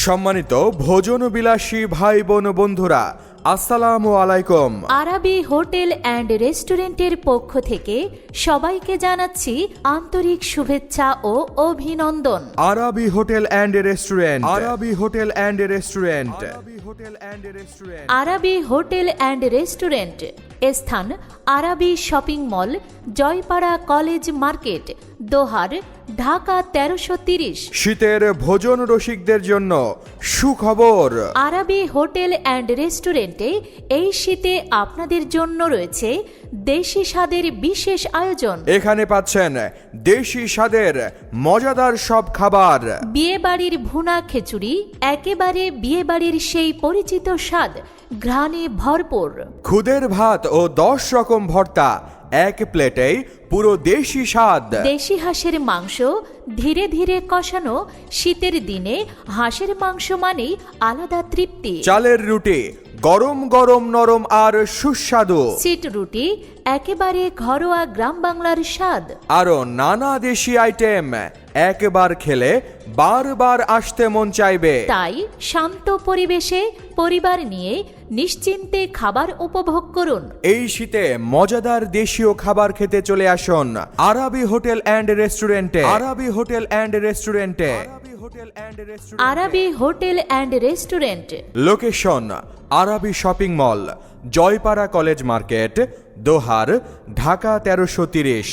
সম্মানিত ভোজন বিলাসী ভাই বোন বন্ধুরা, আসসালামু আলাইকুম। আরাবি হোটেল অ্যান্ড রেস্টুরেন্টের পক্ষ থেকে সবাইকে জানাচ্ছি আন্তরিক শুভেচ্ছা ও অভিনন্দন। Arabi hotel and restaurant, Arabi hotel and restaurant, Arabi hotel and restaurant, Arabi hotel and restaurant, স্থান Arabi shopping mall, Joypara college market, Dohar, Dhaka 1330। শীতের ভোজন রসিকদের জন্য সুখবর। আরাবি হোটেল অ্যান্ড রেস্টুরেন্টে এই শীতে আপনাদের জন্য রয়েছে দেশি স্বাদের বিশেষ আয়োজন। এখানে পাচ্ছেন দেশি স্বাদের মজাদার সব খাবার। বিয়েবাড়ির ভুনা খিচুড়ি, একেবারে বিয়েবাড়ির সেই পরিচিত স্বাদ, ঘ্রাণে ভরপুর। খুদের ভাত ও 10 রকম ভর্তা এক প্লেটেই পুরো দেশি স্বাদ। দেশি হাঁসের মাংস ধীরে ধীরে কষানো, শীতের দিনে হাঁসের মাংস মানেই আলাদা তৃপ্তি। চালের রুটি গরম গরম নরম আর সুস্বাদু। সিট রুটি একেবারে ঘরোয়া গ্রাম বাংলার স্বাদ। আরো নানা দেশি আইটেম, একবার খেলে বারবার আসতে মন চাইবে। তাই শান্ত পরিবেশে পরিবার নিয়ে নিশ্চিন্তে খাবার উপভোগ করুন। এই শীতে মজাদার দেশীয় খাবার খেতে চলে আসুন আরাবি হোটেল অ্যান্ড রেস্টুরেন্টে, আরাবি হোটেল অ্যান্ড রেস্টুরেন্টে, Arabi hotel and restaurant, location Arabi shopping mall, Joypara college market, Dohar, Dhaka 1330।